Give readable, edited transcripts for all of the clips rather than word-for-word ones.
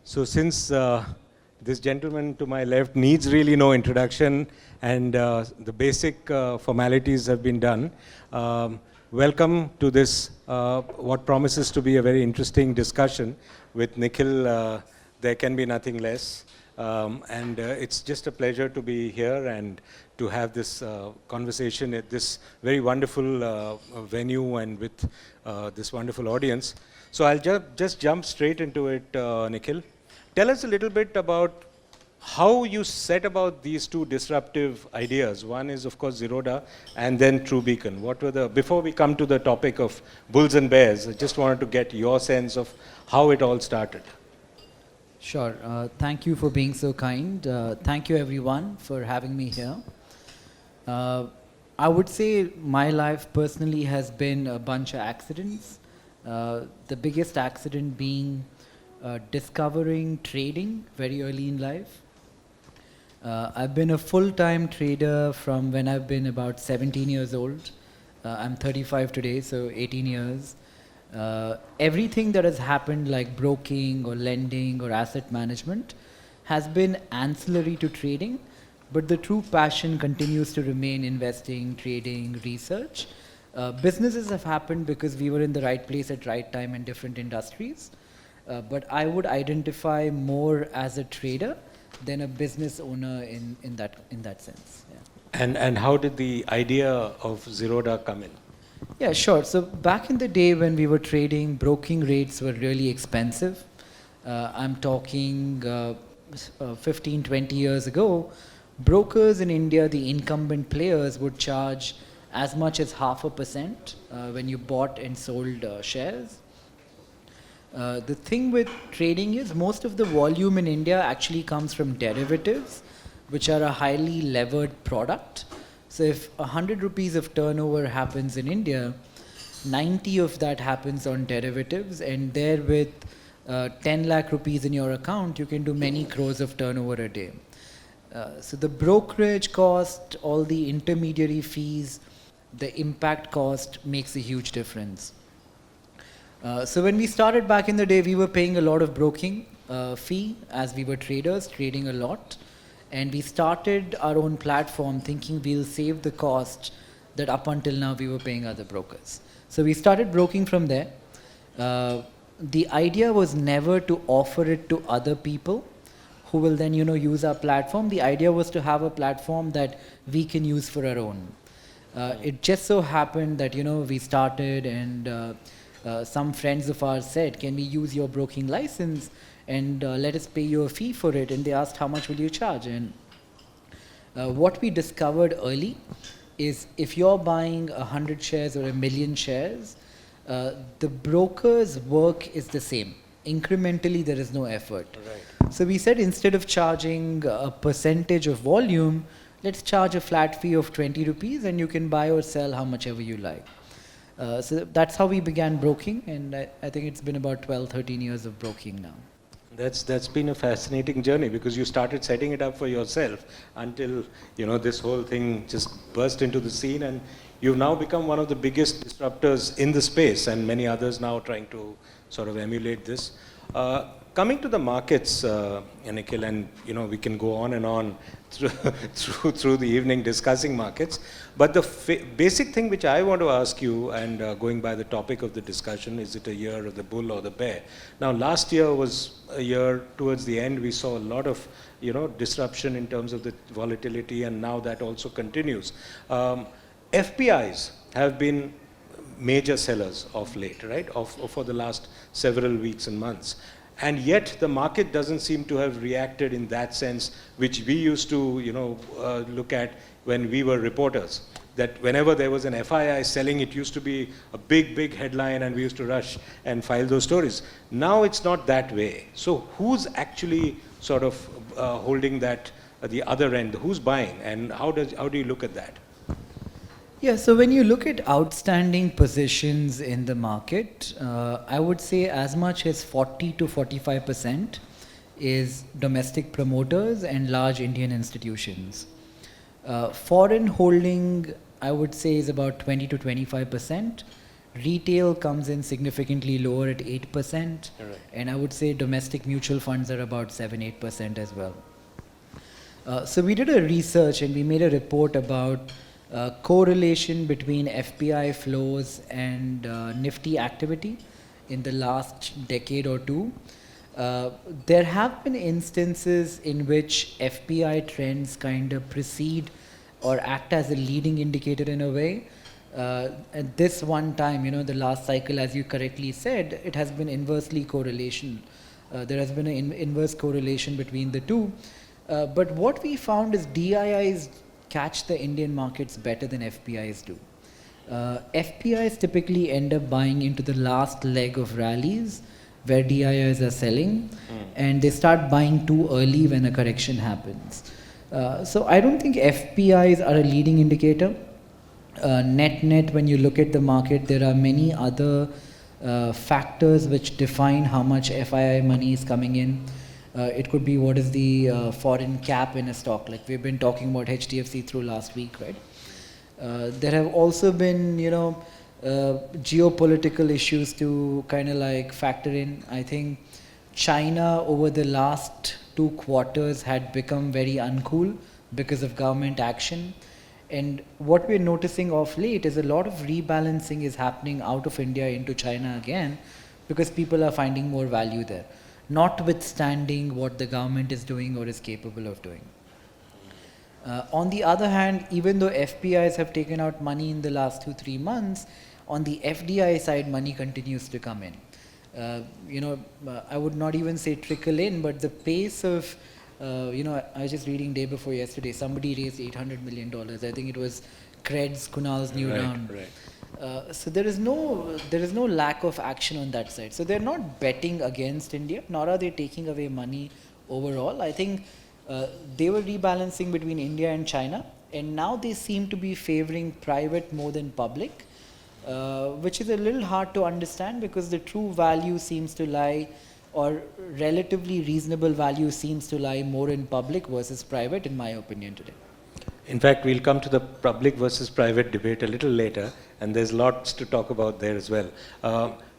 So since this gentleman to my left needs really no introduction and the basic formalities have been done, welcome to this, what promises to be a very interesting discussion with Nikhil. There can be nothing less. And it's just a pleasure to be here and to have this conversation at this very wonderful venue and with this wonderful audience. So I'll just jump straight into it, Nikhil. Tell us a little bit about how you set about these two disruptive ideas. One is, of course, Zerodha, and then True Beacon. What were before we come to the topic of bulls and bears, I just wanted to get your sense of how it all started. Sure. Thank you for being so kind. Thank you, everyone, for having me here. I would say my life personally has been a bunch of accidents. The biggest accident being discovering trading very early in life. I've been a full-time trader from when I've been about 17 years old. I'm 35 today, so 18 years. Everything that has happened, like broking or lending or asset management, has been ancillary to trading, but the true passion continues to remain investing, trading, research. Businesses have happened because we were in the right place at right time in different industries. But I would identify more as a trader than a business owner in that sense. Yeah. And how did the idea of Zerodha come in? Yeah, sure. So back in the day when we were trading, broking rates were really expensive. I'm talking 15, 20 years ago. Brokers in India, the incumbent players, would charge as much as 0.5% when you bought and sold shares. The thing with trading is most of the volume in India actually comes from derivatives, which are a highly levered product. So if 100 rupees of turnover happens in India, 90 of that happens on derivatives, and there with 10 lakh rupees in your account, you can do many crores of turnover a day. So the brokerage cost, all the intermediary fees, the impact cost makes a huge difference. So when we started back in the day, we were paying a lot of broking fee as we were traders, trading a lot. And we started our own platform thinking we'll save the cost that up until now we were paying other brokers. So we started broking from there. The idea was never to offer it to other people who will then, use our platform. The idea was to have a platform that we can use for our own. It just so happened that, we started and some friends of ours said, can we use your broking license and let us pay you a fee for it? And they asked, how much will you charge? And what we discovered early is if you're buying 100 shares or 1 million shares, the broker's work is the same. Incrementally, there is no effort. Right. So we said instead of charging a percentage of volume, let's charge a flat fee of 20 rupees and you can buy or sell how much ever you like. So that's how we began broking, and I think it's been about 12, 13 years of broking now. That's been a fascinating journey because you started setting it up for yourself until this whole thing just burst into the scene, and you've now become one of the biggest disruptors in the space, and many others now trying to sort of emulate this. Coming to the markets, Nikhil, and we can go on and on through the evening discussing markets. But the basic thing which I want to ask you, and going by the topic of the discussion, is it a year of the bull or the bear? Now, last year was a year towards the end. We saw a lot of disruption in terms of the volatility, and now that also continues. FPIs have been major sellers of late, right? For the last several weeks and months. And yet the market doesn't seem to have reacted in that sense, which we used to, look at when we were reporters. That whenever there was an FII selling, it used to be a big headline, and we used to rush and file those stories. Now it's not that way. So who's actually sort of holding that at the other end? Who's buying, and how do you look at that? Yeah, so when you look at outstanding positions in the market, I would say as much as 40 to 45% is domestic promoters and large Indian institutions. Foreign holding, I would say, is about 20 to 25%. Retail comes in significantly lower at 8%, All right. and I would say domestic mutual funds are about 7-8% as well. So we did a research and we made a report about correlation between FPI flows and Nifty activity in the last decade or two. There have been instances in which FPI trends kind of precede or act as a leading indicator in a way. At this one time, the last cycle, as you correctly said, it has been inversely correlation. There has been an inverse correlation between the two. But what we found is DIIs catch the Indian markets better than FPIs do. FPIs typically end up buying into the last leg of rallies where DIIs are selling, and they start buying too early when a correction happens. So I don't think FPIs are a leading indicator. Net, when you look at the market, there are many other factors which define how much FII money is coming in. It could be what is the foreign cap in a stock, like we've been talking about HDFC through last week, right? There have also been, geopolitical issues to kind of like factor in. I think China over the last 2 quarters had become very uncool because of government action. And what we're noticing of late is a lot of rebalancing is happening out of India into China again, because people are finding more value there, notwithstanding what the government is doing or is capable of doing. On the other hand, even though FPIs have taken out money in the last 2-3 months, on the FDI side, money continues to come in. I would not even say trickle in, but the pace of, I was just reading day before yesterday, somebody raised $800 million. I think it was Cred's, Kunal's new round. Right. So there is no lack of action on that side. So they're not betting against India, nor are they taking away money overall. I think they were rebalancing between India and China, and now they seem to be favoring private more than public, which is a little hard to understand because the true value seems to lie, or relatively reasonable value seems to lie more in public versus private, in my opinion today. In fact, we'll come to the public versus private debate a little later, and there's lots to talk about there as well.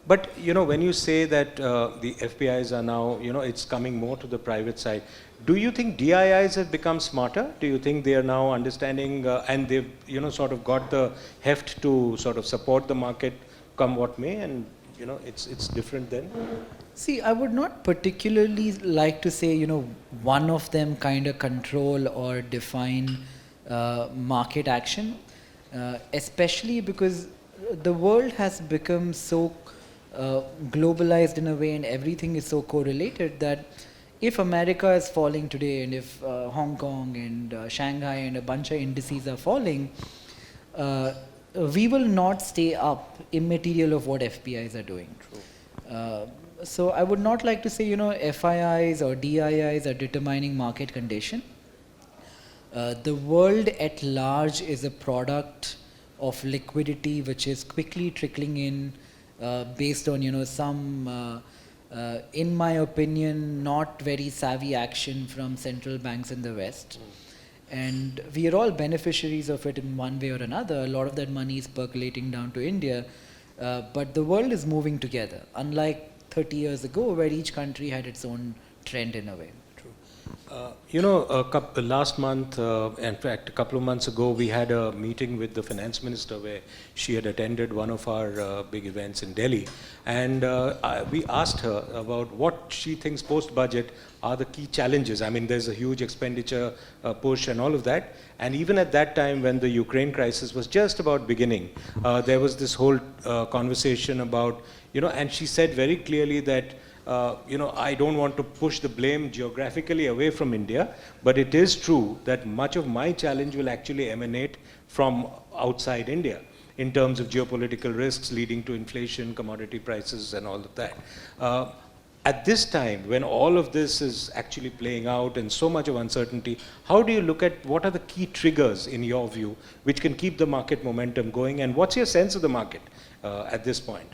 But, when you say that the FPIs are now, it's coming more to the private side, do you think DIIs have become smarter? Do you think they are now understanding and they've, sort of got the heft to sort of support the market come what may, and, it's different then? See, I would not particularly like to say, one of them kind of control or define market action, especially because the world has become so globalized in a way, and everything is so correlated that if America is falling today, and if Hong Kong and Shanghai and a bunch of indices are falling, we will not stay up immaterial of what FPIs are doing. True. So I would not like to say, FIIs or DIIs are determining market condition. The world at large is a product of liquidity which is quickly trickling in based on, some, in my opinion, not very savvy action from central banks in the West. And we are all beneficiaries of it in one way or another. A lot of that money is percolating down to India. But the world is moving together, unlike 30 years ago, where each country had its own trend in a way. Last month, in fact, a couple of months ago, we had a meeting with the finance minister where she had attended one of our big events in Delhi. And we asked her about what she thinks post-budget are the key challenges. I mean, there's a huge expenditure push and all of that. And even at that time, when the Ukraine crisis was just about beginning, there was this whole conversation about, and she said very clearly that I don't want to push the blame geographically away from India, but it is true that much of my challenge will actually emanate from outside India in terms of geopolitical risks leading to inflation, commodity prices, and all of that. At this time, when all of this is actually playing out and so much of uncertainty, how do you look at what are the key triggers, in your view, which can keep the market momentum going, and what's your sense of the market at this point?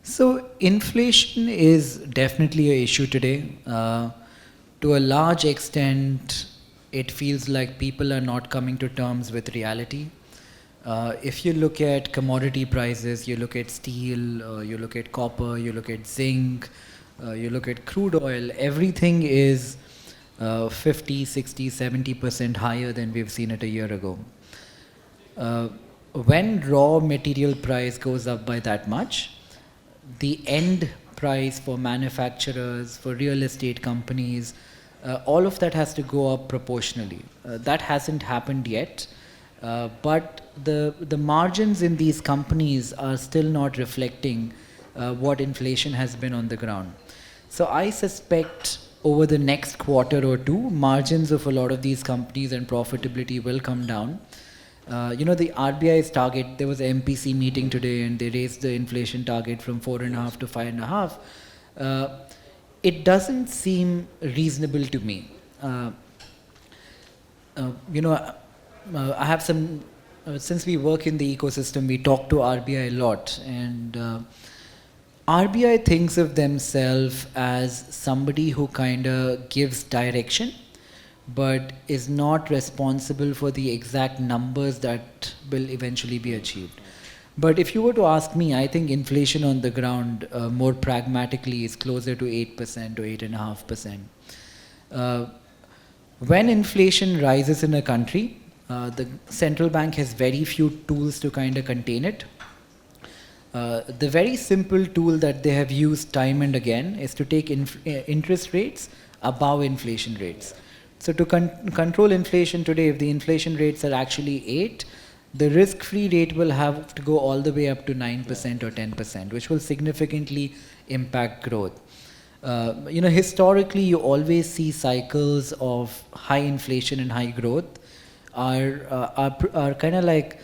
So inflation is definitely an issue today. To a large extent, it feels like people are not coming to terms with reality. If you look at commodity prices, you look at steel, you look at copper, you look at zinc, you look at crude oil, everything is 50, 60, 70% higher than we've seen it a year ago. When raw material price goes up by that much, the end price for manufacturers, for real estate companies, all of that has to go up proportionally. That hasn't happened yet, but the margins in these companies are still not reflecting what inflation has been on the ground. So I suspect over the next quarter or two, margins of a lot of these companies and profitability will come down. The RBI's target, there was an MPC meeting today and they raised the inflation target from 4.5 to 5.5. It doesn't seem reasonable to me. I have some, since we work in the ecosystem, we talk to RBI a lot, and RBI thinks of themselves as somebody who kind of gives direction, but is not responsible for the exact numbers that will eventually be achieved. But if you were to ask me, I think inflation on the ground, more pragmatically, is closer to 8% or 8.5%. When inflation rises in a country, the central bank has very few tools to kind of contain it. The very simple tool that they have used time and again is to take interest rates above inflation rates. So to control inflation today, if the inflation rates are actually 8, the risk-free rate will have to go all the way up to 9% or 10%, which will significantly impact growth. Historically, you always see cycles of high inflation and high growth are kind of like,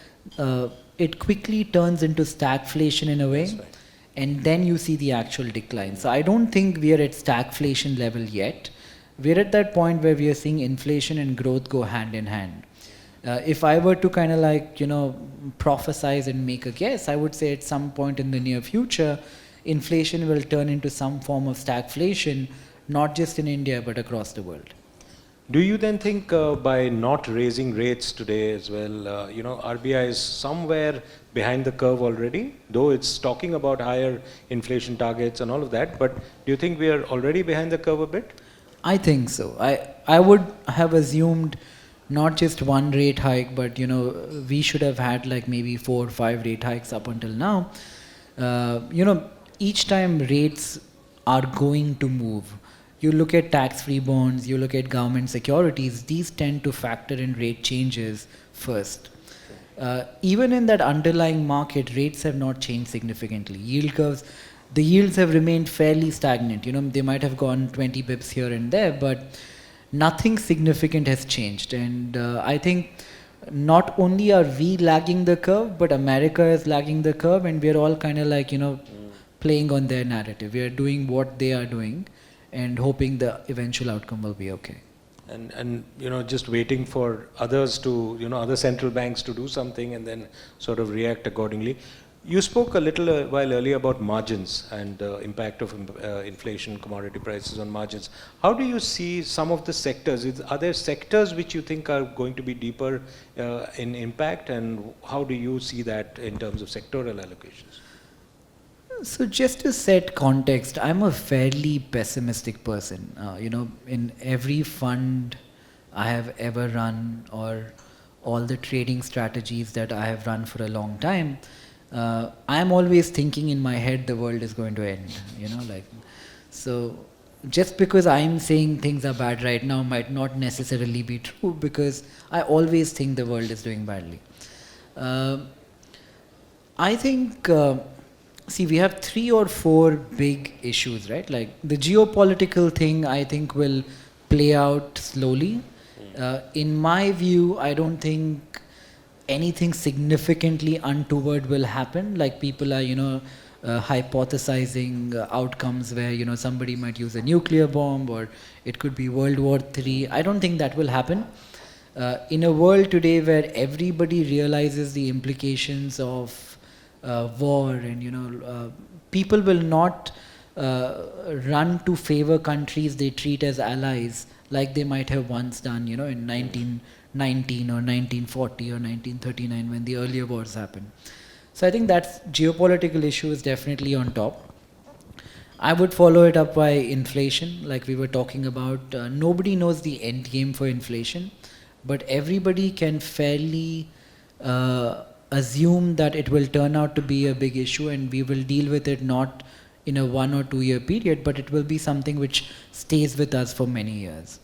it quickly turns into stagflation in a way, right, and then you see the actual decline. So I don't think we are at stagflation level yet. We're at that point where we are seeing inflation and growth go hand in hand. If I were to kind of like, prophesize and make a guess, I would say at some point in the near future, inflation will turn into some form of stagflation, not just in India, but across the world. Do you then think by not raising rates today as well, RBI is somewhere behind the curve already, though it's talking about higher inflation targets and all of that, but do you think we are already behind the curve a bit? I think so. I would have assumed not just one rate hike, but we should have had like maybe 4 or 5 rate hikes up until now. Each time rates are going to move. You look at tax-free bonds, you look at government securities, these tend to factor in rate changes first. Even in that underlying market, rates have not changed significantly. Yield curves, the yields have remained fairly stagnant. They might have gone 20 bips here and there, but nothing significant has changed. And I think not only are we lagging the curve, but America is lagging the curve, and we're all kind of like, playing on their narrative. We are doing what they are doing and hoping the eventual outcome will be okay. And just waiting for others to, other central banks to do something and then sort of react accordingly. You spoke a little while earlier about margins and the impact of inflation, commodity prices on margins. How do you see some of the sectors? Are there sectors which you think are going to be deeper in impact, and how do you see that in terms of sectoral allocations? So just to set context, I'm a fairly pessimistic person. In every fund I have ever run, or all the trading strategies that I have run for a long time, I'm always thinking in my head the world is going to end. So just because I'm saying things are bad right now might not necessarily be true, because I always think the world is doing badly. I think. See, we have 3 or 4 big issues, right? Like the geopolitical thing, I think will play out slowly. In my view, I don't think anything significantly untoward will happen. Like people are, hypothesizing outcomes where, somebody might use a nuclear bomb, or it could be World War III. I don't think that will happen. In a world today where everybody realizes the implications of war, and people will not run to favor countries they treat as allies like they might have once done, in 19 or 1940 or 1939 when the earlier wars happened. So I think that's geopolitical issue is definitely on top. I would follow it up by inflation, like we were talking about. Nobody knows the end game for inflation, but everybody can fairly assume that it will turn out to be a big issue and we will deal with it not in a 1 or 2 year period, but it will be something which stays with us for many years.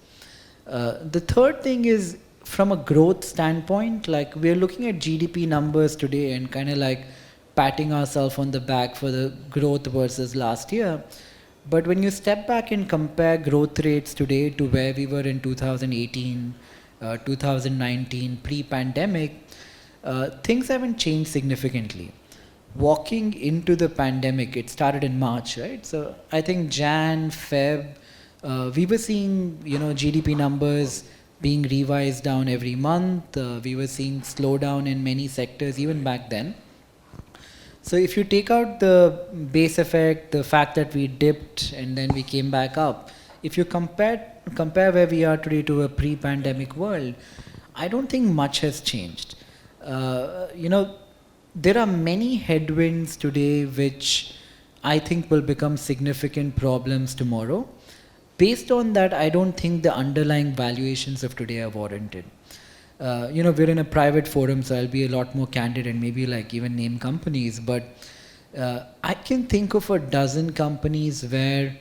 The third thing is from a growth standpoint, like we're looking at GDP numbers today and kind of like patting ourselves on the back for the growth versus last year. But when you step back and compare growth rates today to where we were in 2018, 2019, pre-pandemic, things haven't changed significantly. Walking into the pandemic, it started in March, right? So I think Jan, Feb, we were seeing, GDP numbers being revised down every month. We were seeing slowdown in many sectors even back then. So if you take out the base effect, the fact that we dipped and then we came back up, if you compare where we are today to a pre-pandemic world, I don't think much has changed. There are many headwinds today which I think will become significant problems tomorrow. Based on that, I don't think the underlying valuations of today are warranted. We're in a private forum, so I'll be a lot more candid and maybe like even name companies, but I can think of a dozen companies where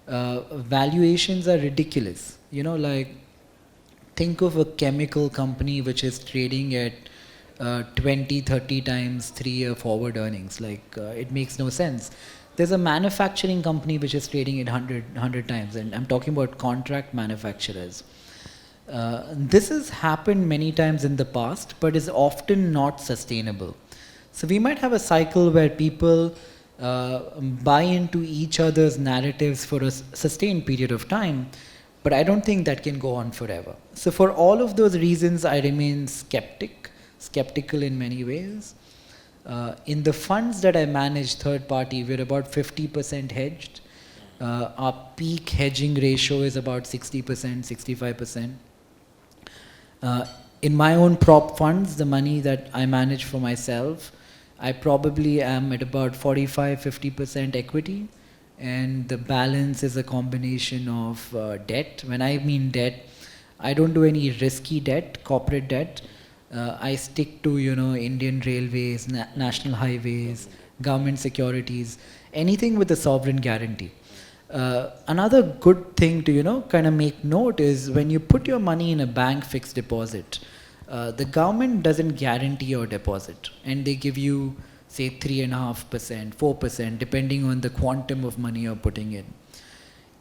valuations are ridiculous. Think of a chemical company which is trading at 20, 30 times 3-year forward earnings. It makes no sense. There's a manufacturing company which is trading at 100 times, and I'm talking about contract manufacturers. This has happened many times in the past, but is often not sustainable. So we might have a cycle where people buy into each other's narratives for a sustained period of time, but I don't think that can go on forever. So for all of those reasons, I remain skeptical in many ways. In the funds that I manage third party, we're about 50% hedged. Our peak hedging ratio is about 60%, 65%. In my own prop funds, the money that I manage for myself, I probably am at about 45-50% equity, and the balance is a combination of debt. When I mean debt, I don't do any risky debt, corporate debt. I stick to Indian Railways, National Highways, government securities, anything with a sovereign guarantee. Another good thing to kind of make note is when you put your money in a bank fixed deposit, the government doesn't guarantee your deposit, and they give you say 3.5%, 4%, depending on the quantum of money you're putting in.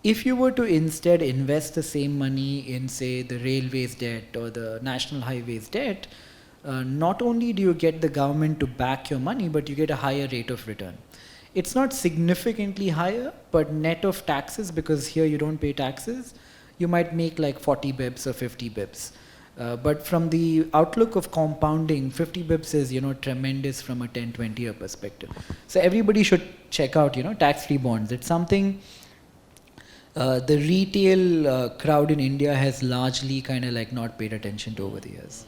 If you were to instead invest the same money in say the railways debt or the national highways debt, not only do you get the government to back your money, but you get a higher rate of return. It's not significantly higher, but net of taxes, because here you don't pay taxes, you might make like 40 bips or 50 bips. But from the outlook of compounding, 50 bips is tremendous from a 10-20 year perspective. So everybody should check out tax-free bonds. It's something the retail crowd in India has largely kind of like not paid attention to over the years.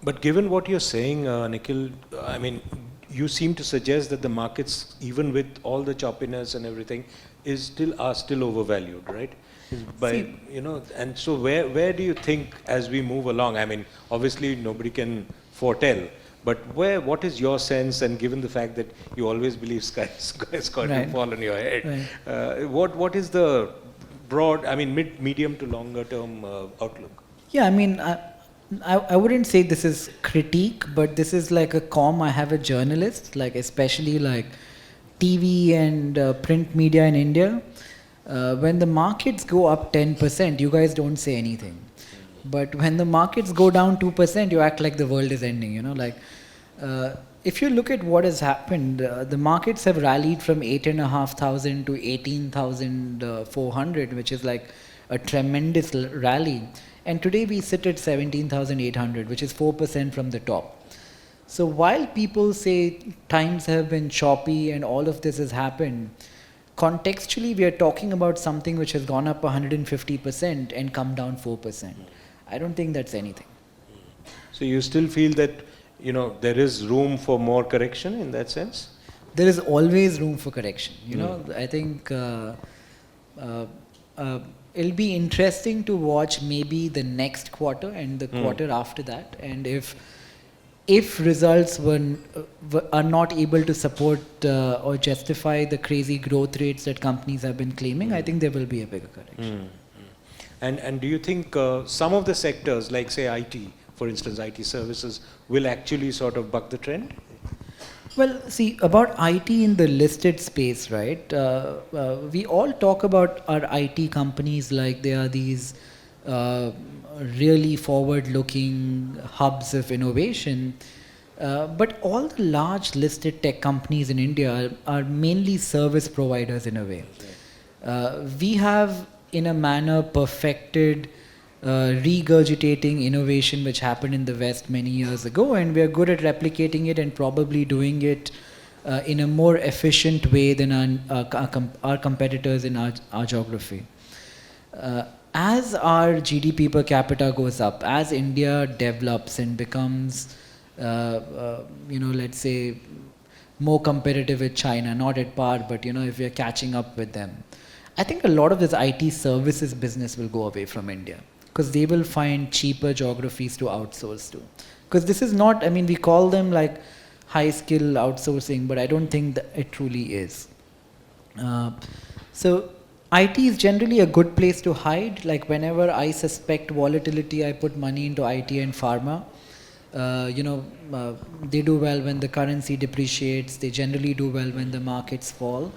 But given what you're saying, Nikhil, I mean, you seem to suggest that the markets, even with all the choppiness and everything, are still overvalued, right? And so where do you think as we move along? I mean, obviously nobody can foretell, but what is your sense? And given the fact that you always believe sky's going to fall on your head, what is the broad, I mean, medium to longer term outlook? Yeah, I mean, I wouldn't say this is critique, but this is like a I have a journalist, like especially like TV and print media in India. When the markets go up 10%, you guys don't say anything. But when the markets go down 2%, you act like the world is ending, if you look at what has happened, the markets have rallied from 8,500 to 18,400, which is like a tremendous rally. And today we sit at 17,800, which is 4% from the top. So while people say times have been choppy and all of this has happened, contextually we are talking about something which has gone up 150% and come down 4%. I don't think that's anything. So you still feel that, there is room for more correction in that sense? There is always room for correction. I think uh, it'll be interesting to watch maybe the next quarter and the quarter after that, and if results are not able to support or justify the crazy growth rates that companies have been claiming, I think there will be a bigger correction. And do you think some of the sectors, like say IT, for instance, IT services, will actually sort of buck the trend? Well, see, about IT in the listed space, right? We all talk about our IT companies like they are these really forward-looking hubs of innovation. But all the large listed tech companies in India are mainly service providers in a way. We have, in a manner, perfected regurgitating innovation which happened in the West many years ago, and we are good at replicating it and probably doing it in a more efficient way than our competitors in our geography. As our GDP per capita goes up, as India develops and becomes, let's say, more competitive with China, not at par, but if we are catching up with them, I think a lot of this IT services business will go away from India, because they will find cheaper geographies to outsource to. Because this is not, we call them like high skill outsourcing, but I don't think that it truly is. So IT is generally a good place to hide. Like whenever I suspect volatility, I put money into IT and pharma. They do well when the currency depreciates. They generally do well when the markets fall.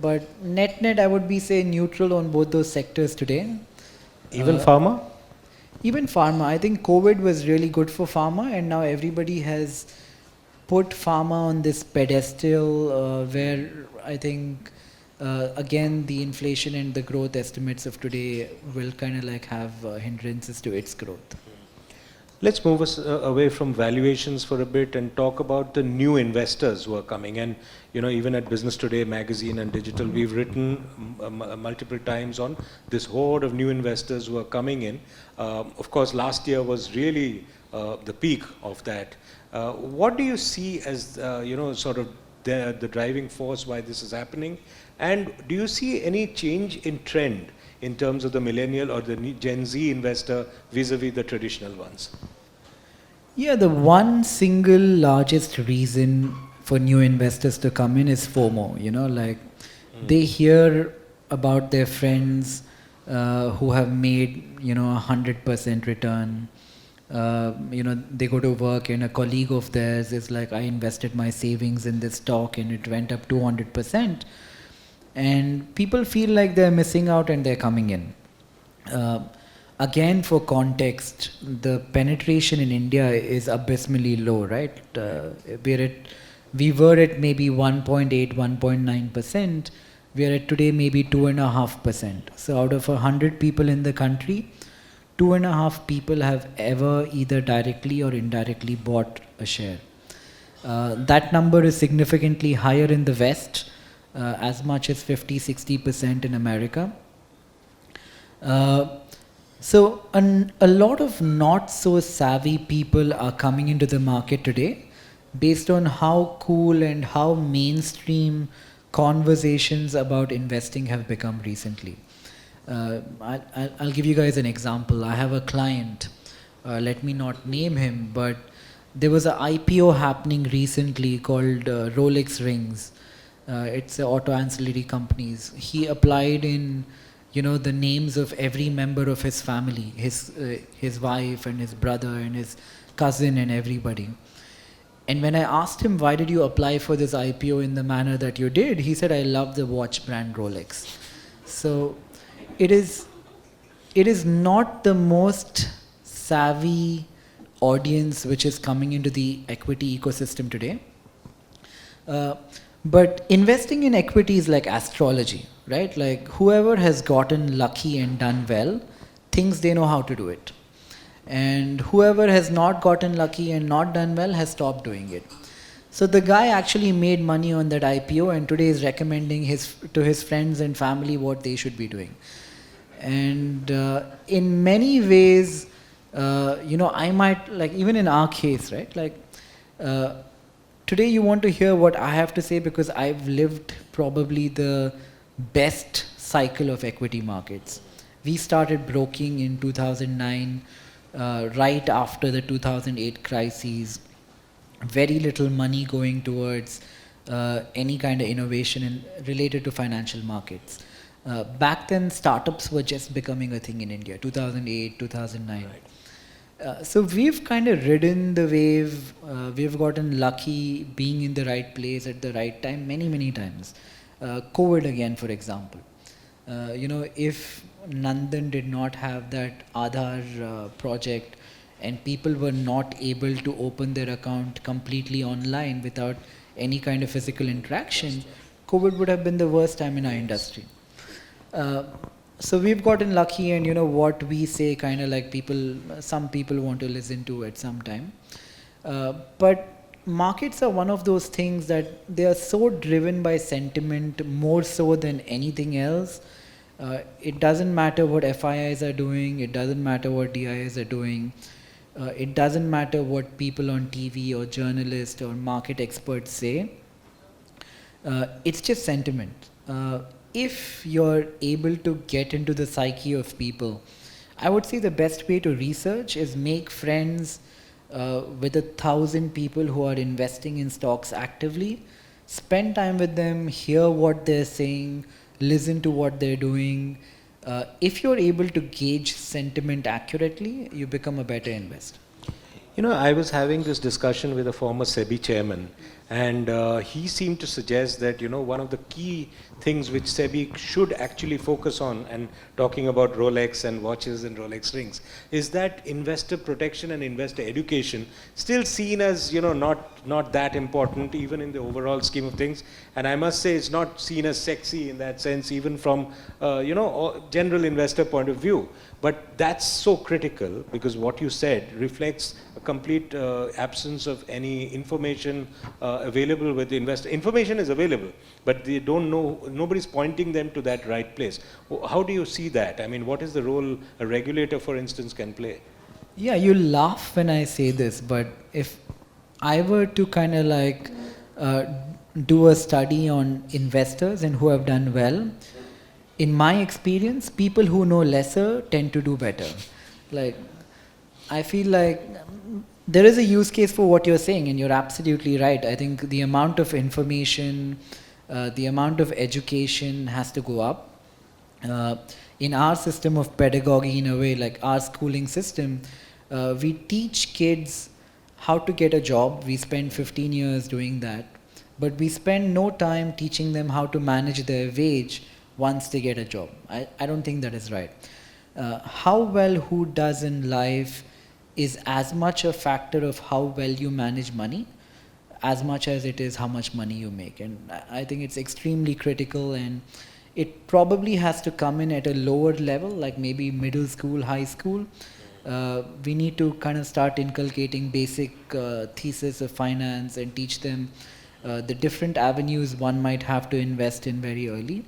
But net, I would be say neutral on both those sectors today. Even pharma? Even pharma. I think COVID was really good for pharma, and now everybody has put pharma on this pedestal where I think, again, the inflation and the growth estimates of today will kind of like have hindrances to its growth. Let's move us away from valuations for a bit and talk about the new investors who are coming. And even at Business Today magazine and digital, we've written multiple times on this horde of new investors who are coming in. Of course, last year was really the peak of that. What do you see as sort of the driving force why this is happening? And do you see any change in trend in terms of the millennial or the Gen Z investor vis-a-vis the traditional ones? Yeah, the one single largest reason for new investors to come in is FOMO. They hear about their friends who have made 100% return. They go to work and a colleague of theirs is like, I invested my savings in this stock and it went up 200%. And people feel like they're missing out and they're coming in. Again, for context, the penetration in India is abysmally low, right? We were at maybe 1.8, 1.9%. We are at today maybe 2.5%. So out of 100 people in the country, 2.5 people have ever either directly or indirectly bought a share. That number is significantly higher in the West, as much as 50-60% in America. So a lot of not so savvy people are coming into the market today based on how cool and how mainstream conversations about investing have become recently. I'll give you guys an example. I have a client, let me not name him, but there was an IPO happening recently called Rolex Rings. It's an auto ancillary companies. He applied in the names of every member of his family, his wife and his brother and his cousin and everybody. And when I asked him, why did you apply for this IPO in the manner that you did? He said, I love the watch brand Rolex. So it is not the most savvy audience which is coming into the equity ecosystem today. But investing in equity is like astrology, right? Like whoever has gotten lucky and done well thinks they know how to do it. And whoever has not gotten lucky and not done well has stopped doing it. So the guy actually made money on that IPO and today is recommending to his friends and family what they should be doing. And in many ways, I might, like, even in our case, right? Like, uh, today you want to hear what I have to say because I've lived probably the best cycle of equity markets. We started broking in 2009, right after the 2008 crises. Very little money going towards any kind of innovation related to financial markets. Back then, startups were just becoming a thing in India, 2008, 2009. Right. So we've kind of ridden the wave. We've gotten lucky being in the right place at the right time many, many times. COVID again, for example. If Nandan did not have that Aadhaar project and people were not able to open their account completely online without any kind of physical interaction, COVID would have been the worst time in our industry. Uh, so we've gotten lucky, and what we say, kind of like some people want to listen to at some time. But markets are one of those things that they are so driven by sentiment more so than anything else. It doesn't matter what FIIs are doing. It doesn't matter what DIIs are doing. It doesn't matter what people on TV or journalists or market experts say. It's just sentiment. If you're able to get into the psyche of people, I would say the best way to research is make friends with 1,000 people who are investing in stocks actively. Spend time with them, hear what they're saying, listen to what they're doing. If you're able to gauge sentiment accurately, you become a better investor. I was having this discussion with a former SEBI chairman, and he seemed to suggest that, one of the key things which SEBI should actually focus on, and talking about Rolex and watches and Rolex rings, is that investor protection and investor education, still seen as, not that important even in the overall scheme of things. And I must say it's not seen as sexy in that sense, even from, general investor point of view. But that's so critical, because what you said reflects a complete absence of any information available with the investor. Information is available, but they don't know, nobody's pointing them to that right place. How do you see that? I mean, what is the role a regulator, for instance, can play? Yeah, you laugh when I say this, but if I were to kind of like do a study on investors and who have done well, in my experience, people who know lesser tend to do better. Like, I feel like there is a use case for what you're saying, and you're absolutely right. I think the amount of information, the amount of education has to go up. In our system of pedagogy, in a way, like our schooling system, we teach kids how to get a job. We spend 15 years doing that, but we spend no time teaching them how to manage their wage once they get a job. I don't think that is right. How well who does in life is as much a factor of how well you manage money as much as it is how much money you make. And I think it's extremely critical, and it probably has to come in at a lower level, like maybe middle school, high school. We need to kind of start inculcating basic thesis of finance and teach them the different avenues one might have to invest in very early.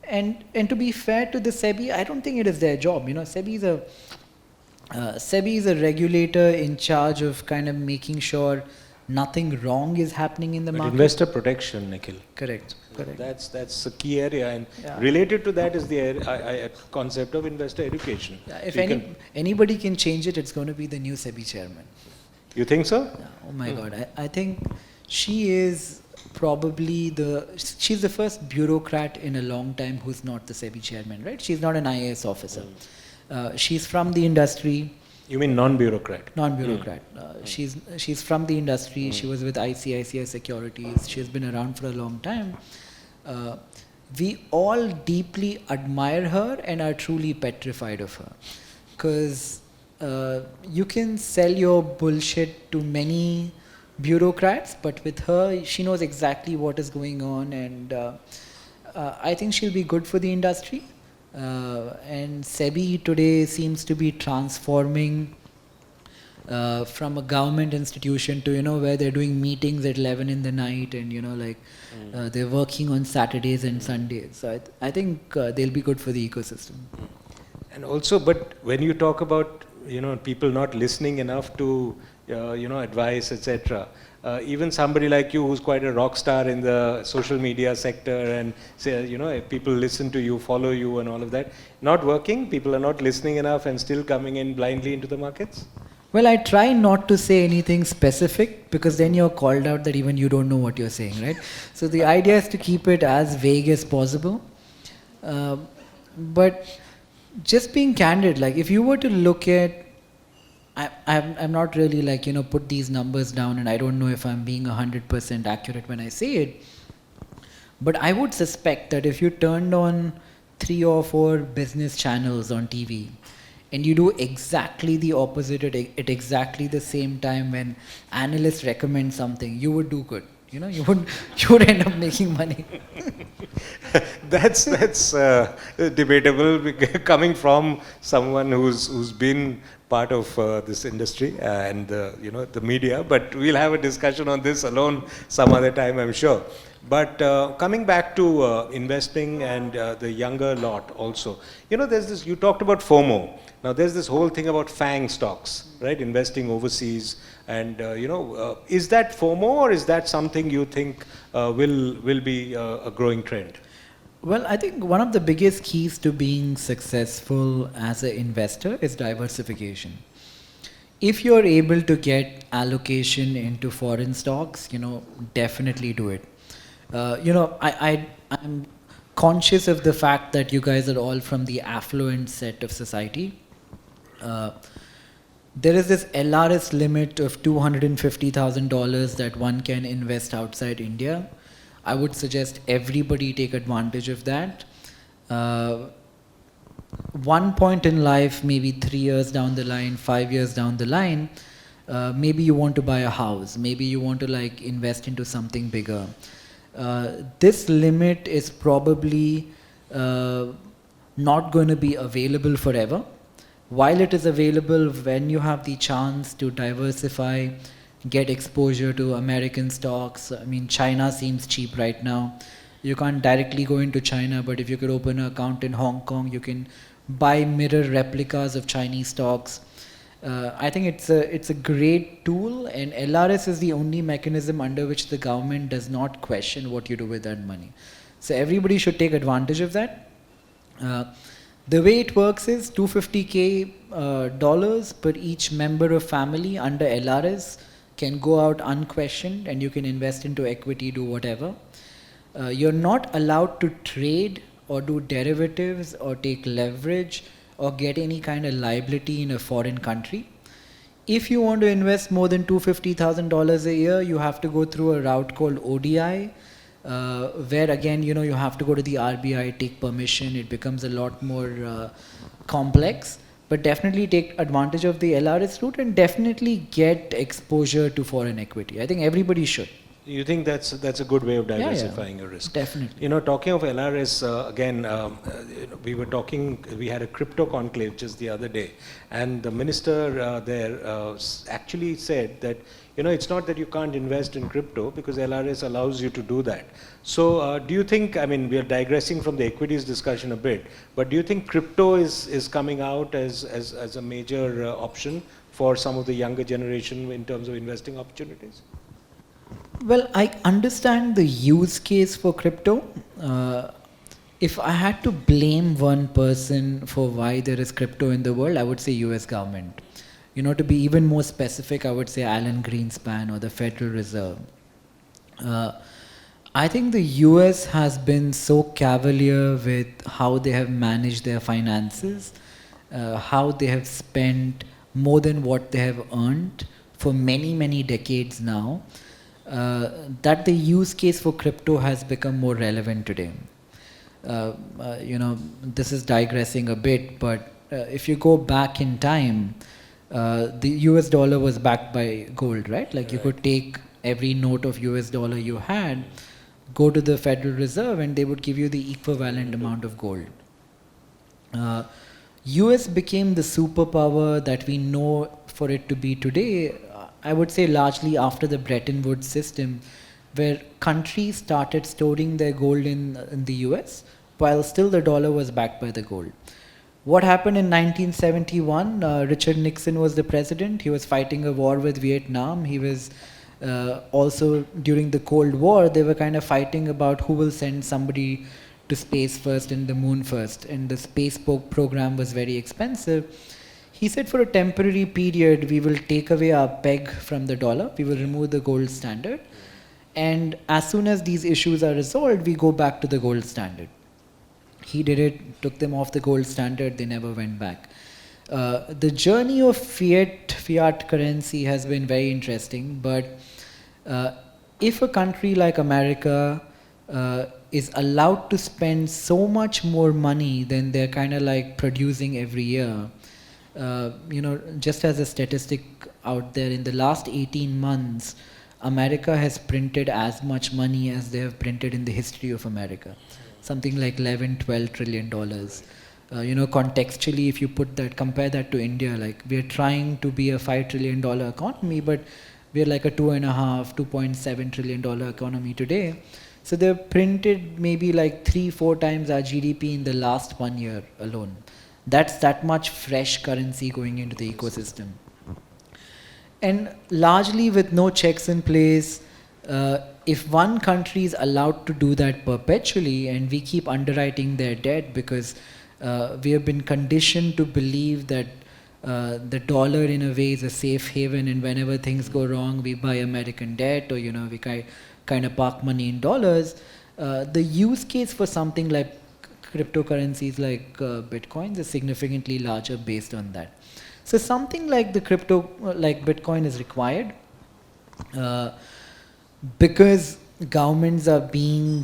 And to be fair to the SEBI, I don't think it is their job. SEBI is a regulator in charge of kind of making sure nothing wrong is happening in the market. Investor protection, Nikhil. Correct. That's a key area, and Yeah. related to that is the concept of investor education. Yeah, if You anybody can change it, it's going to be the new SEBI chairman. You think so? Yeah, oh my God, I think she is probably she's the first bureaucrat in a long time who's not the SEBI chairman, right? She's not an IAS officer. She's from the industry. You mean non-bureaucrat? Non-bureaucrat. She's from the industry. She was with ICICI Securities. She's been around for a long time. We all deeply admire her and are truly petrified of her, because you can sell your bullshit to many bureaucrats, but with her, she knows exactly what is going on, and I think she'll be good for the industry. And SEBI today seems to be transforming from a government institution to, where they're doing meetings at 11 in the night, and, they're working on Saturdays and Sundays. So I think they'll be good for the ecosystem. And also, but when you talk about people not listening enough to, advice, etc. Even somebody like you who's quite a rock star in the social media sector and say, if people listen to you, follow you and all of that, not working, people are not listening enough and still coming in blindly into the markets? Well, I try not to say anything specific because then you're called out that even you don't know what you're saying, right? So the idea is to keep it as vague as possible. But just being candid, like if you were to look at, I'm not really like, put these numbers down and I don't know if I'm being 100% accurate when I say it. But I would suspect that if you turned on 3 or 4 business channels on TV, and you do exactly the opposite at exactly the same time when analysts recommend something, you would do good. You would end up making money. That's debatable coming from someone who's been part of this industry and the media. But we'll have a discussion on this alone some other time, I'm sure. But coming back to investing and the younger lot also, there's this. You talked about FOMO. Now there's this whole thing about FANG stocks, right? Investing overseas, and is that FOMO or is that something you think will be a growing trend? Well, I think one of the biggest keys to being successful as an investor is diversification. If you're able to get allocation into foreign stocks, definitely do it. I'm conscious of the fact that you guys are all from the affluent set of society. There is this LRS limit of $250,000 that one can invest outside India. I would suggest everybody take advantage of that. One point in life, maybe 3 years down the line, 5 years down the line, maybe you want to buy a house, maybe you want to invest into something bigger. This limit is probably not going to be available forever. While it is available, when you have the chance to diversify, get exposure to American stocks. I mean, China seems cheap right now. You can't directly go into China, but if you could open an account in Hong Kong, you can buy mirror replicas of Chinese stocks. I think it's a great tool, and LRS is the only mechanism under which the government does not question what you do with that money. So everybody should take advantage of that. The way it works is $250K dollars per each member of family under LRS can go out unquestioned, and you can invest into equity, do whatever. You're not allowed to trade or do derivatives or take leverage or get any kind of liability in a foreign country. If you want to invest more than $250,000 a year, you have to go through a route called ODI, where again, you have to go to the RBI, take permission. It becomes a lot more complex. But definitely take advantage of the LRS route and definitely get exposure to foreign equity. I think everybody should. You think that's a good way of diversifying your risk? Definitely. Talking of LRS, again, we had a crypto conclave just the other day, and the minister there actually said that, it's not that you can't invest in crypto because LRS allows you to do that. So do you think, we are digressing from the equities discussion a bit, but do you think crypto is coming out as a major option for some of the younger generation in terms of investing opportunities? Well, I understand the use case for crypto. If I had to blame one person for why there is crypto in the world, I would say US government. To be even more specific, I would say Alan Greenspan or the Federal Reserve. I think the US has been so cavalier with how they have managed their finances, how they have spent more than what they have earned for many, many decades now, that the use case for crypto has become more relevant today. This is digressing a bit, but if you go back in time, the US dollar was backed by gold, right? You could take every note of US dollar you had, go to the Federal Reserve, and they would give you the equivalent amount of gold. US became the superpower that we know for it to be today, I would say largely after the Bretton Woods system, where countries started storing their gold in the US, while still the dollar was backed by the gold. What happened in 1971? Richard Nixon was the president. He was fighting a war with Vietnam. He was also during the Cold War. They were kind of fighting about who will send somebody to space first and the moon first. And the space program was very expensive. He said for a temporary period, we will take away our peg from the dollar. We will remove the gold standard. And as soon as these issues are resolved, we go back to the gold standard. He did it, took them off the gold standard, they never went back. The journey of fiat currency has been very interesting, but if a country like America is allowed to spend so much more money than they're kind of like producing every year, just as a statistic out there, in the last 18 months, America has printed as much money as they have printed in the history of America. Something like 11, 12 trillion dollars. Contextually, if you compare that to India, like we're trying to be a $5 trillion economy, but we're like a $2.7 trillion economy today. So they've printed maybe like 3-4 times our GDP in the last 1 year alone. That's that much fresh currency going into the ecosystem. And largely with no checks in place, if one country is allowed to do that perpetually and we keep underwriting their debt because we have been conditioned to believe that the dollar in a way is a safe haven, and whenever things go wrong we buy American debt, or we kind of park money in dollars, the use case for something like cryptocurrencies like Bitcoins is significantly larger based on that. So something like the crypto, like Bitcoin, is required because governments are being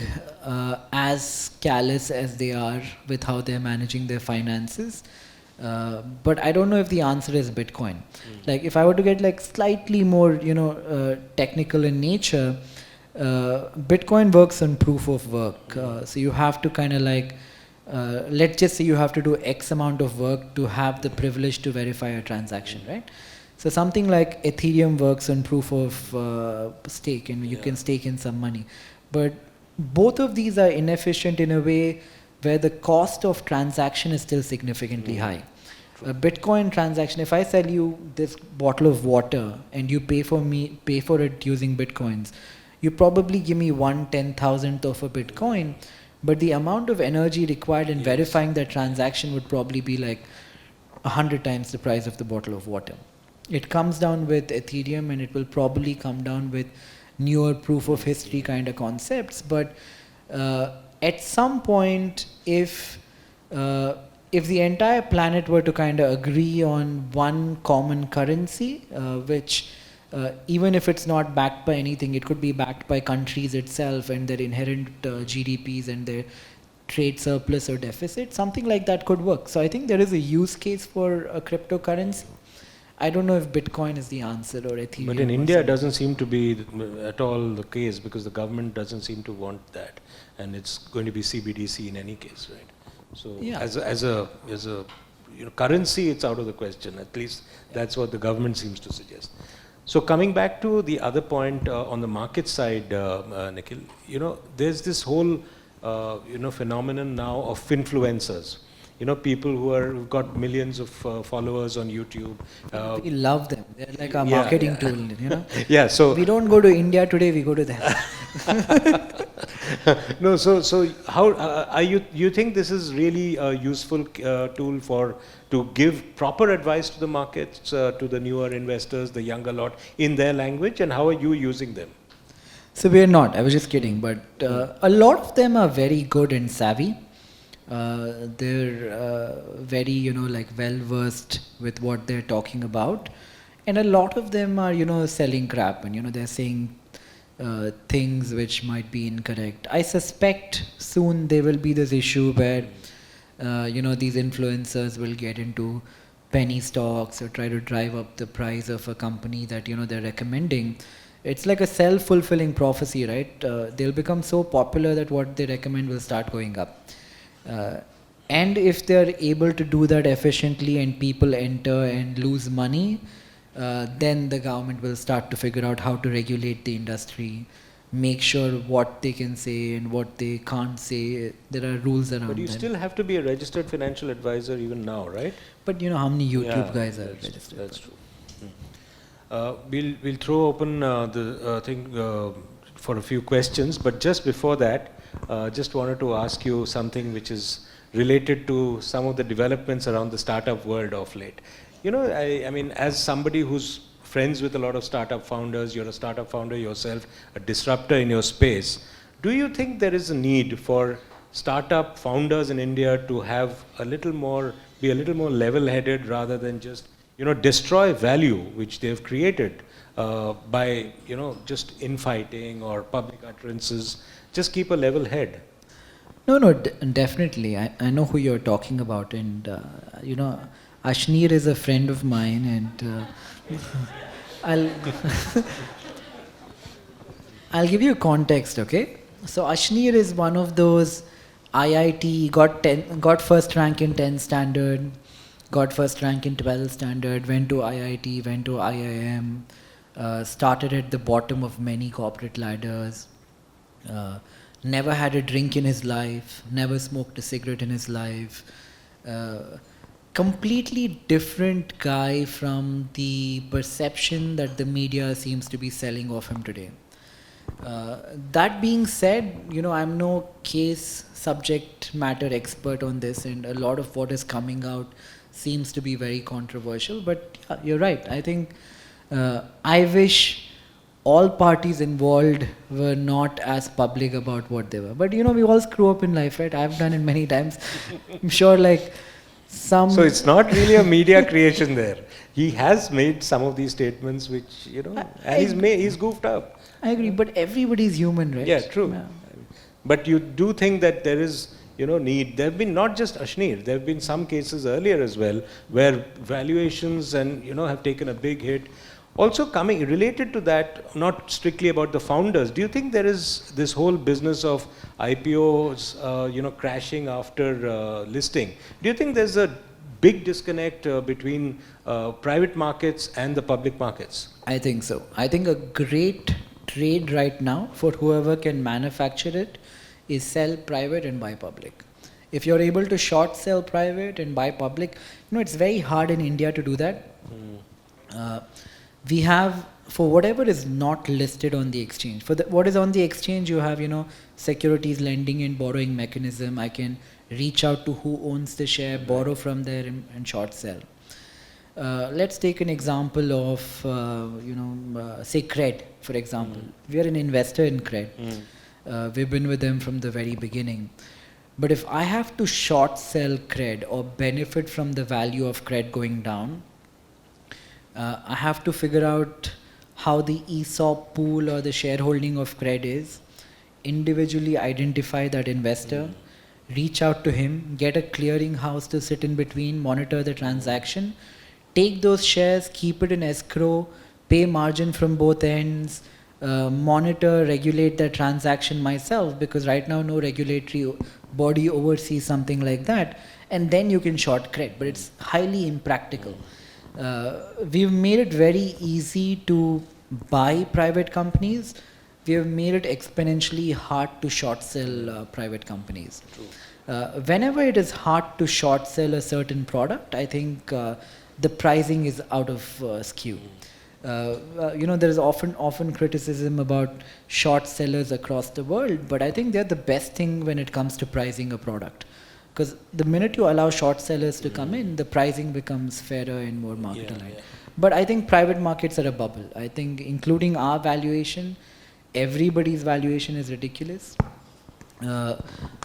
as callous as they are with how they're managing their finances. But I don't know if the answer is Bitcoin. Like if I were to get like slightly more, technical in nature, Bitcoin works on proof of work. So you have to kind of like, let's just say you have to do X amount of work to have the privilege to verify a transaction, right? So something like Ethereum works on proof of stake, and you can stake in some money. But both of these are inefficient in a way where the cost of transaction is still significantly high. A Bitcoin transaction, if I sell you this bottle of water and you pay for it using Bitcoins, you probably give me 1/10,000th of a Bitcoin, but the amount of energy required in verifying that transaction would probably be like 100 times the price of the bottle of water. It comes down with Ethereum, and it will probably come down with newer proof of history kind of concepts. But at some point, if the entire planet were to kind of agree on one common currency, which even if it's not backed by anything, it could be backed by countries itself and their inherent GDPs and their trade surplus or deficit, something like that could work. So I think there is a use case for a cryptocurrency. I don't know if Bitcoin is the answer or Ethereum. But in India, it doesn't seem to be at all the case, because the government doesn't seem to want that, and it's going to be CBDC in any case, right? So Yeah. as a currency, it's out of the question. At least that's what the government seems to suggest. So coming back to the other point on the market side, Nikhil, there's this whole phenomenon now of influencers. People who've got millions of followers on YouTube. We love them. They're like our marketing tool, Yeah, so we don't go to India today, we go to them. no, so how you think this is really a useful tool to give proper advice to the markets, to the newer investors, the younger lot, in their language, and how are you using them? So we're not, I was just kidding, but a lot of them are very good and savvy. They're very, well versed with what they're talking about. And a lot of them are, selling crap, and, they're saying things which might be incorrect. I suspect soon there will be this issue where, these influencers will get into penny stocks or try to drive up the price of a company that, they're recommending. It's like a self-fulfilling prophecy, right? They'll become so popular that what they recommend will start going up. And if they're able to do that efficiently and people enter and lose money, then the government will start to figure out how to regulate the industry, make sure what they can say and what they can't say. There are rules around But you them. still have to be a registered financial advisor even now, right? But you know how many YouTube Yeah, guys are that's, registered? that's true. We'll throw open the thing for a few questions, but just before that, just wanted to ask you something which is related to some of the developments around the startup world of late. You know, I mean, as somebody who's friends with a lot of startup founders, you're a startup founder yourself, a disruptor in your space. Do you think there is a need for startup founders in India to have a little more, be a little more level-headed rather than just, you know, destroy value which they've created by, you know, just infighting or public utterances? Just keep a level head. No, no, definitely. I know who you're talking about, and you know, Ashneer is a friend of mine, and I'll I'll give you context, okay? So Ashneer is one of those IIT got first rank in 10 standard, got first rank in 12 standard, went to IIT, went to IIM, started at the bottom of many corporate ladders. Never had a drink in his life, never smoked a cigarette in his life. Completely different guy from the perception that the media seems to be selling of him today. That being said, you know, I'm no case subject matter expert on this, and a lot of what is coming out seems to be very controversial. But yeah, you're right. I think I wish all parties involved were not as public about what they were. But you know, we all screw up in life, right? I've done it many times. I'm sure, like some. So it's not really a media creation there. He has made some of these statements which, you know, and he's goofed up. I agree, but everybody's human, right? Yeah, true. Yeah. But you do think that there is, you know, need. There have been not just Ashneer, there have been some cases earlier as well where valuations and, you know, have taken a big hit. Also coming, related to that, not strictly about the founders, do you think there is this whole business of IPOs, you know, crashing after listing? Do you think there's a big disconnect between private markets and the public markets? I think so. I think a great trade right now for whoever can manufacture it is sell private and buy public. If you're able to short sell private and buy public, you know, it's very hard in India to do that. We have, for whatever is not listed on the exchange, for what is on the exchange, you have, you know, securities lending and borrowing mechanism. I can reach out to who owns the share, borrow from there and short sell. Let's take an example of, say Cred, for example. We are an investor in Cred. We've been with them from the very beginning. But if I have to short sell Cred or benefit from the value of Cred going down, I have to figure out how the ESOP pool or the shareholding of Cred is, individually identify that investor, reach out to him, get a clearing house to sit in between, monitor the transaction, take those shares, keep it in escrow, pay margin from both ends, monitor, regulate the transaction myself, because right now no regulatory body oversees something like that, and then you can short Cred, but it's highly impractical. We've made it very easy to buy private companies. We have made it exponentially hard to short sell private companies. Whenever it is hard to short sell a certain product, I think the pricing is out of skew. There is often criticism about short sellers across the world, but I think they're the best thing when it comes to pricing a product. Because the minute you allow short sellers to come in, the pricing becomes fairer and more market aligned. Yeah. But I think private markets are a bubble. I think including our valuation, everybody's valuation is ridiculous.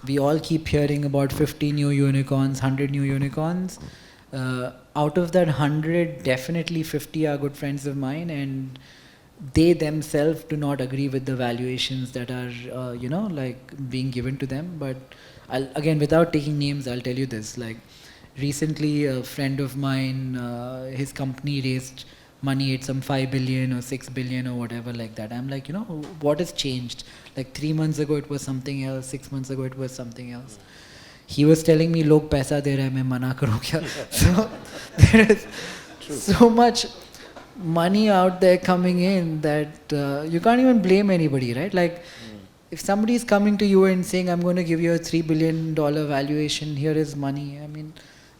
We all keep hearing about 50 new unicorns, 100 new unicorns. Out of that 100, definitely 50 are good friends of mine, and they themselves do not agree with the valuations that are, being given to them. But again, without taking names, I'll tell you this. Like, recently, a friend of mine, his company raised money at some 5 billion or 6 billion or whatever like that. I'm like, what has changed? Like 3 months ago, it was something else. 6 months ago, it was something else. He was telling me, "Log paisa de rahe, main mana karu kya?" So there is so much money out there coming in that you can't even blame anybody, right? Like, if somebody is coming to you and saying, I'm going to give you a $3 billion valuation, here is money. I mean,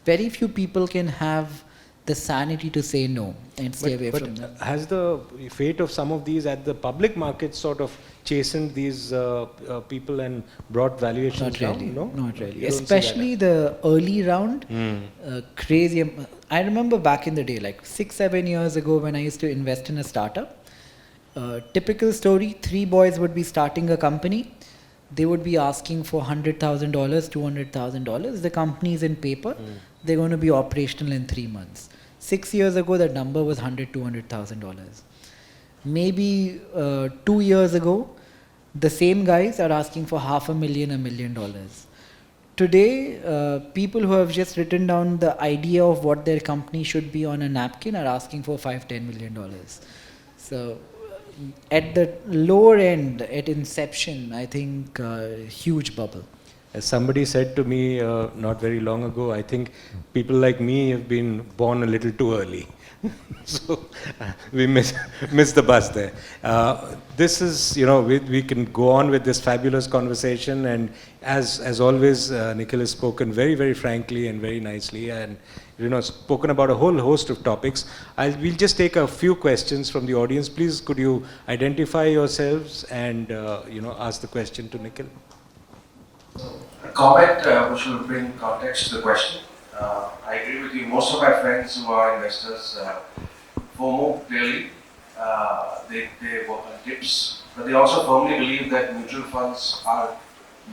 very few people can have the sanity to say no and stay away from them. Has the fate of some of these at the public market sort of chastened these people and brought valuations Not really. down? No, Not really. You don't see Especially the early round, that. crazy. I remember back in the day, like 6-7 years ago, when I used to invest in a startup. Typical story: 3 boys would be starting a company. They would be asking for $100,000, $200,000. The company is in paper. They're going to be operational in 3 months. 6 years ago, that number was $100,000, $200,000. Maybe 2 years ago, the same guys are asking for $500,000, $1 million. Today, people who have just written down the idea of what their company should be on a napkin are asking for $5-10 million. So, at the lower end, at inception, I think huge bubble. As somebody said to me not very long ago, I think people like me have been born a little too early. So we miss the bus there. This is, we can go on with this fabulous conversation, and as always, Nikhil has spoken very, very frankly and very nicely, and spoken about a whole host of topics. We'll just take a few questions from the audience. Please, could you identify yourselves and ask the question to Nikhil? A comment which will bring context to the question. I agree with you. Most of my friends who are investors, FOMO clearly, they work on tips, but they also firmly believe that mutual funds are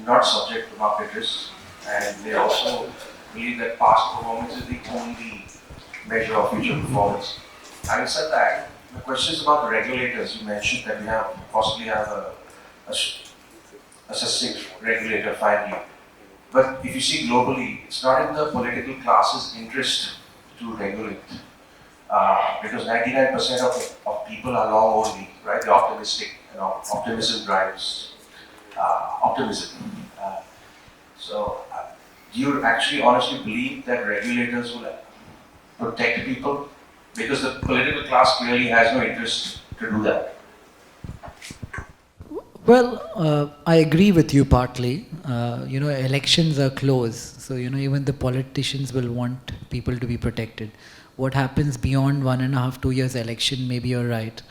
not subject to market risk, and they also believe that past performance is the only measure of future performance. Having said that, the question is about the regulators. You mentioned that we possibly have a succinct regulator finally. But if you see globally, it's not in the political class's interest to regulate. Because 99% of people are long only, right? They're optimistic. Optimism drives optimism. Do you actually honestly believe that regulators will protect people? Because the political class clearly has no interest to do that. Well, I agree with you partly. Elections are close, so even the politicians will want people to be protected. What happens beyond 1.5, 2 years election, maybe you're right.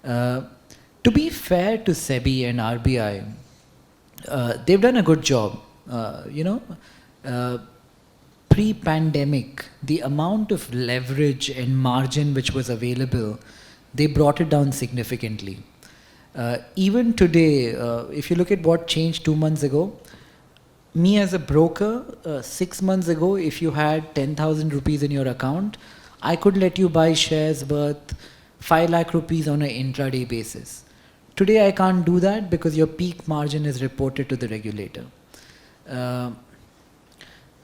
To be fair to SEBI and RBI, they've done a good job. Pre-pandemic, the amount of leverage and margin which was available, they brought it down significantly. Even today, if you look at what changed 2 months ago, me as a broker, 6 months ago, if you had 10,000 rupees in your account, I could let you buy shares worth 5 lakh rupees on an intraday basis. Today I can't do that because your peak margin is reported to the regulator.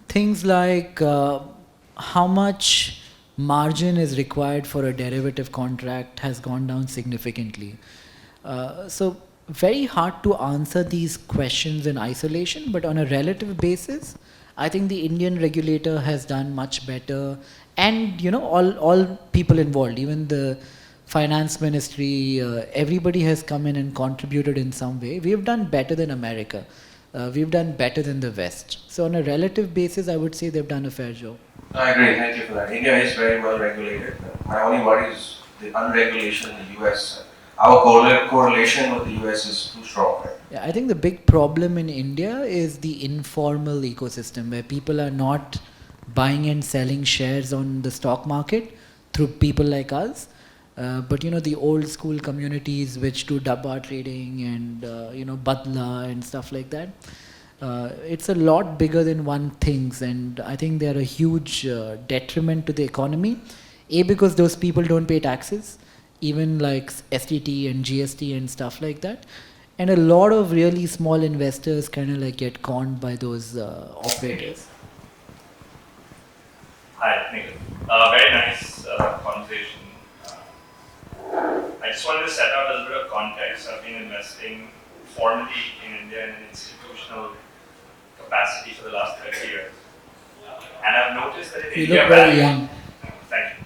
Things like how much margin is required for a derivative contract has gone down significantly. So very hard to answer these questions in isolation, but on a relative basis, I think the Indian regulator has done much better, and all people involved, even the finance ministry, everybody has come in and contributed in some way. We have done better than America. We've done better than the West. So on a relative basis, I would say they've done a fair job. I agree. Thank you for that. India is very well regulated. My only worry is the unregulation in the US. Our correlation with the US is too strong. Right? Yeah, I think the big problem in India is the informal ecosystem, where people are not buying and selling shares on the stock market through people like us. But the old school communities which do dabba trading and badla and stuff like that, it's a lot bigger than one thinks, and I think they're a huge detriment to the economy. Because those people don't pay taxes, even like STT and GST and stuff like that, and a lot of really small investors kind of like get conned by those operators. Hi, Nikhil. Very nice conversation. I just wanted to set out a little bit of context. I've been investing formally in India in an institutional capacity for the last 30 years. And I've noticed that in You India, look very young. Thank you.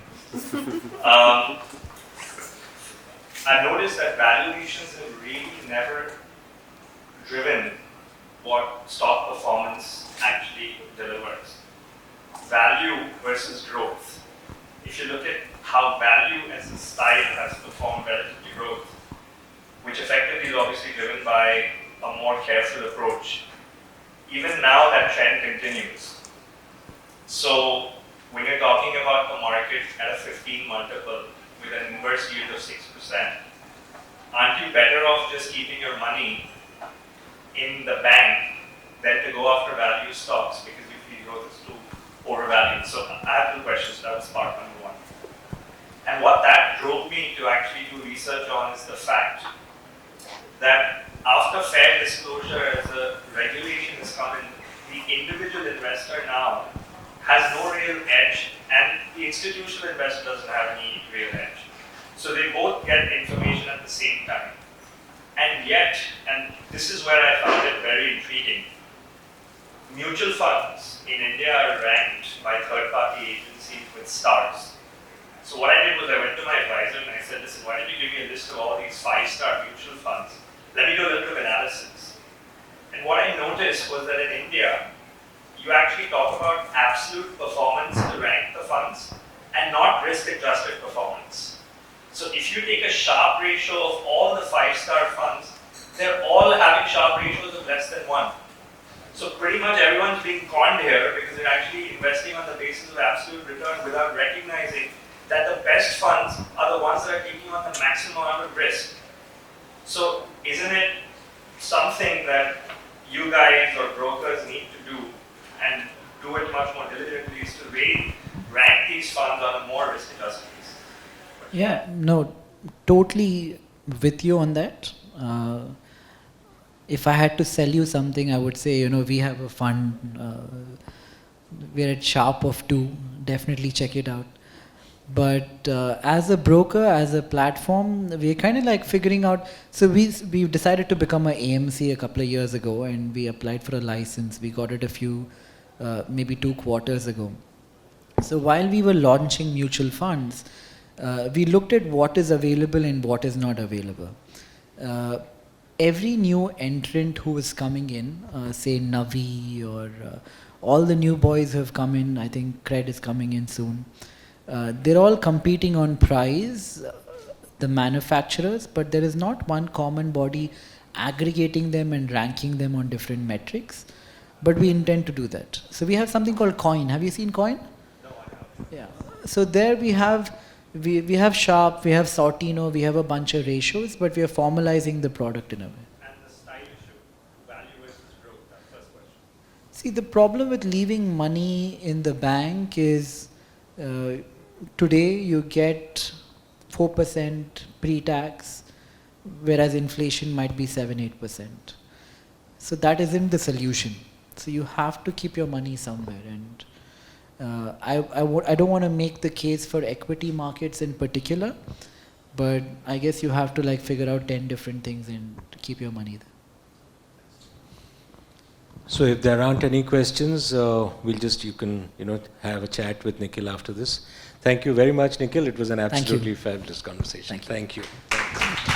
I've noticed that valuations have really never driven what stock performance actually delivers. Value versus growth. If you look at how value as a style has performed relative to growth, which effectively is obviously driven by a more careful approach, even now that trend continues. So when you're talking about a market at a 15 multiple with an inverse yield of 6%, aren't you better off just keeping your money in the bank than to go after value stocks because you feel growth is too overvalued? So I have two questions. That was part number one. And what that drove me to actually do research on is the fact that after fair disclosure as a regulation has come in, the individual investor now has no real edge and the institutional investor doesn't have any real edge. So they both get information at the same time. And yet, and this is where I found it very intriguing, mutual funds in India are ranked by third-party agencies with stars. So what I did was I went to my advisor and I said, listen, why don't you give me a list of all these 5-star mutual funds? Let me do a little bit of analysis. And what I noticed was that in India, you actually talk about absolute performance to rank the funds and not risk-adjusted performance. So if you take a Sharpe ratio of all the 5-star funds, they're all having Sharpe ratios of less than 1. So pretty much everyone's being conned here because they're actually investing on the basis of absolute return without recognizing that the best funds are the ones that are taking on the maximum amount of risk. So isn't it something that you guys or brokers need to do and do it much more diligently is to rank these funds on a more risk-adjusted basis? Yeah, no, totally with you on that. If I had to sell you something, I would say, we have a fund, we're at Sharpe of 2, definitely check it out. But as a broker, as a platform, we're kind of like figuring out, so we decided to become an AMC a couple of years ago and we applied for a license. We got it maybe 2 quarters ago. So while we were launching mutual funds, we looked at what is available and what is not available. Every new entrant who is coming in, say Navi or all the new boys who have come in, I think Cred is coming in soon. They're all competing on price, the manufacturers, but there is not one common body aggregating them and ranking them on different metrics. But we intend to do that. So we have something called Coin. Have you seen Coin? No, I haven't. Yeah. So there we have Sharpe, we have Sortino, we have a bunch of ratios, but we are formalizing the product in a way. And the style issue, value versus growth, that's the first question. See, the problem with leaving money in the bank is today you get 4% pre-tax, whereas inflation might be 7-8%. So that isn't the solution. So you have to keep your money somewhere. And I don't want to make the case for equity markets in particular, but I guess you have to figure out 10 different things and to keep your money there. So if there aren't any questions, you can have a chat with Nikhil after this. Thank you very much, Nikhil. It was an absolutely fabulous conversation. Thank you. Thank you.